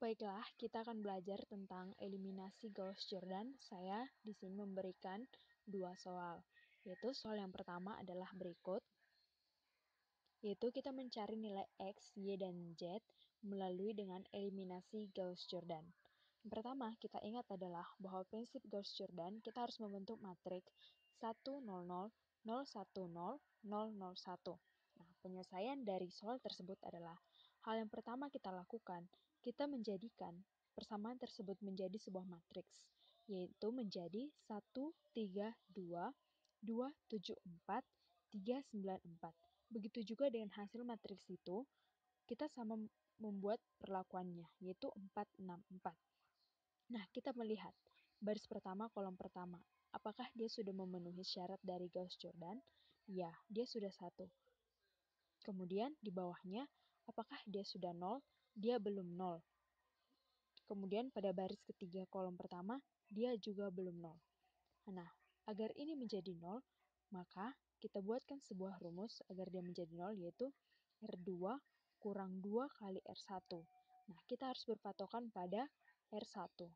Baiklah, kita akan belajar tentang eliminasi Gauss-Jordan. Saya di sini memberikan dua soal, yaitu soal yang pertama adalah berikut, yaitu kita mencari nilai X, Y, dan Z melalui dengan eliminasi Gauss-Jordan. Yang pertama, kita ingat adalah bahwa prinsip Gauss-Jordan kita harus membentuk matriks 1, 0, 0, 0, 1, 0, 0, 0, 1. Nah, penyelesaian dari soal tersebut adalah hal yang pertama kita lakukan, kita menjadikan persamaan tersebut menjadi sebuah matriks, yaitu menjadi 1, 3, 2, 2, 7, 4, 3, 9, 4. Begitu juga dengan hasil matriks itu, kita sama membuat perlakuannya, yaitu 4, 6, 4. Nah, kita melihat baris pertama, kolom pertama. Apakah dia sudah memenuhi syarat dari Gauss-Jordan? Ya, dia sudah 1. Kemudian di bawahnya, apakah dia sudah 0? Dia belum 0. Kemudian pada baris ketiga kolom pertama, dia juga belum 0. Nah, agar ini menjadi 0, maka kita buatkan sebuah rumus agar dia menjadi 0, yaitu R2 kurang 2 kali R1. Nah, kita harus berpatokan pada R1.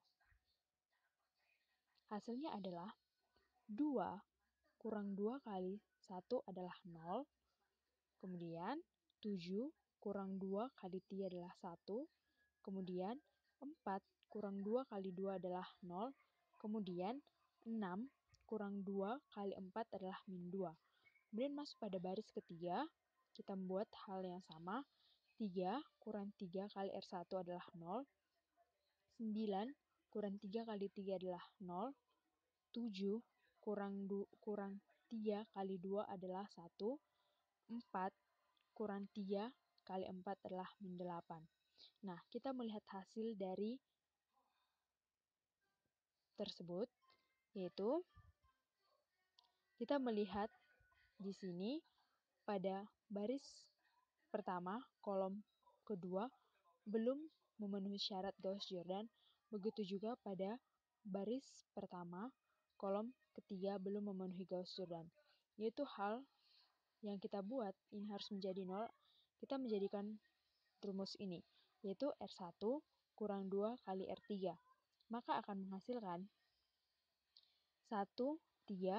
Hasilnya adalah 2 kurang 2 kali 1 adalah 0. Kemudian 7 kurang 2 kali 3 adalah 1. Kemudian 4 kurang 2 kali 2 adalah 0. Kemudian 6 kurang 2 kali 4 adalah min 2. Kemudian masuk pada baris ketiga, kita membuat hal yang sama. 3 kurang 3 kali R1 adalah 0. 9 kurang 3 kali 3 adalah 0. 7 kurang 3 kali 2 adalah 1. 4 kurang 3 kali 4 adalah min 8. Nah, kita melihat hasil dari tersebut, yaitu kita melihat di sini pada baris pertama, kolom kedua belum memenuhi syarat Gauss-Jordan, begitu juga pada baris pertama, kolom ketiga belum memenuhi Gauss-Jordan. Yaitu hal yang kita buat ini harus menjadi 0, kita menjadikan rumus ini, yaitu R1 kurang 2 kali R3. Maka akan menghasilkan 1, 3,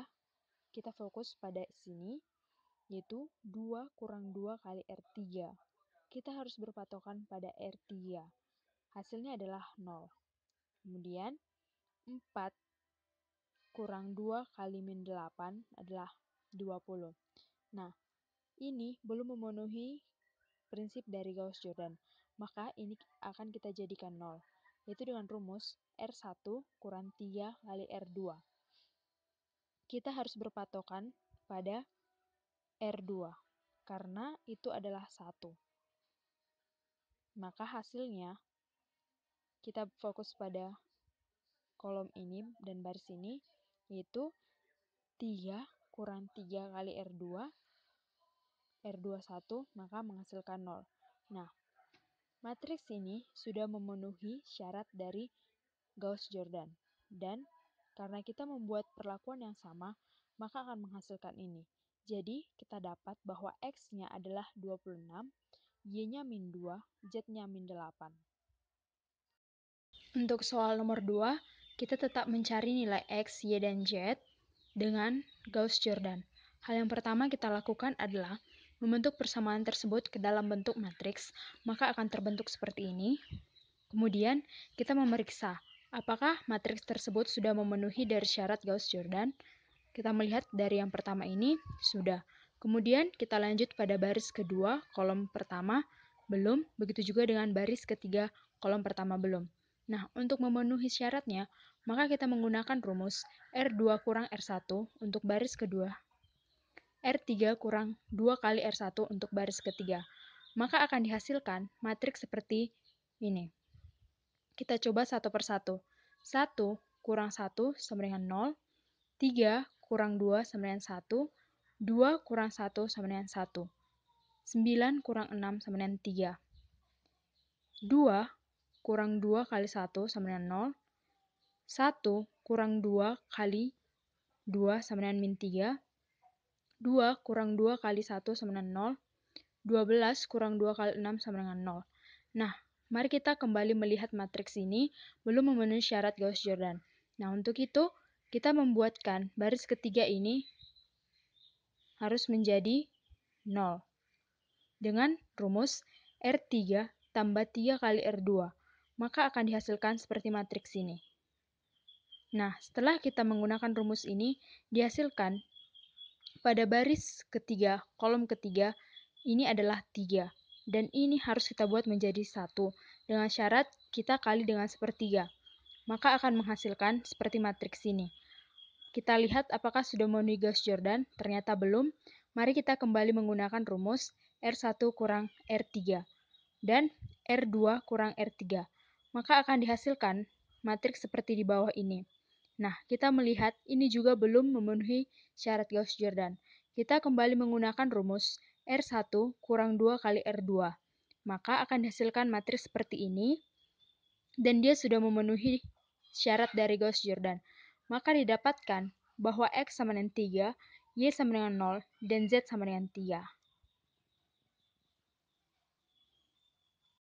kita fokus pada sini, yaitu 2 kurang 2 kali R3. Kita harus berpatokan pada R3. Hasilnya adalah 0. Kemudian 4 kurang 2 kali min 8 adalah 20. Nah, ini belum memenuhi prinsip dari Gauss-Jordan. Maka ini akan kita jadikan 0. Yaitu dengan rumus R1 kurang 3 kali R2. Kita harus berpatokan pada R2. Karena itu adalah 1. Maka hasilnya kita fokus pada kolom ini dan baris ini, yaitu 3 kurang 3 kali R2, R2 1, maka menghasilkan 0. Nah, matriks ini sudah memenuhi syarat dari Gauss-Jordan. Dan karena kita membuat perlakuan yang sama, maka akan menghasilkan ini. Jadi, kita dapat bahwa X-nya adalah 26, Y-nya min 2, Z-nya min 8. Untuk soal nomor 2, kita tetap mencari nilai X, Y, dan Z dengan Gauss-Jordan. Hal yang pertama kita lakukan adalah membentuk persamaan tersebut ke dalam bentuk matriks, maka akan terbentuk seperti ini. Kemudian, kita memeriksa apakah matriks tersebut sudah memenuhi dari syarat Gauss-Jordan. Kita melihat dari yang pertama ini sudah. Kemudian, kita lanjut pada baris kedua, kolom pertama, belum. Begitu juga dengan baris ketiga, kolom pertama, belum. Nah, untuk memenuhi syaratnya, maka kita menggunakan rumus R2 kurang R1 untuk baris kedua, R3 kurang 2 kali R1 untuk baris ketiga. Maka akan dihasilkan matriks seperti ini. Kita coba satu persatu. 1 kurang 1 sama dengan 0, 3 kurang 2 sama dengan 1, 2 kurang 1 sama dengan 1, 9 kurang 6 sama dengan 3, 2 kurang 2 kali 1 sama dengan 0, 1 kurang 2 kali 2 sama dengan min 3, 2 kurang 2 kali 1 sama dengan 0, 12 kurang 2 kali 6 sama dengan 0. Nah, Mari kita kembali melihat matriks ini belum memenuhi syarat Gauss-Jordan. Nah, untuk itu kita membuatkan baris ketiga ini harus menjadi 0 dengan rumus R3 tambah 3 kali R2. Maka akan dihasilkan seperti matriks ini. Nah, setelah kita menggunakan rumus ini, dihasilkan pada baris ketiga, kolom ketiga, ini adalah 3. Dan ini harus kita buat menjadi 1. Dengan syarat kita kali dengan sepertiga. Maka akan menghasilkan seperti matriks ini. Kita lihat apakah sudah memenuhi Gauss-Jordan. Ternyata belum. Mari kita kembali menggunakan rumus R1 kurang R3. Dan R2 kurang R3. Maka akan dihasilkan matriks seperti di bawah ini. Nah, kita melihat ini juga belum memenuhi syarat Gauss-Jordan. Kita kembali menggunakan rumus R1 kurang 2 kali R2. Maka akan dihasilkan matriks seperti ini, dan dia sudah memenuhi syarat dari Gauss-Jordan. Maka didapatkan bahwa X sama dengan 3, Y sama dengan 0, dan Z sama dengan 3.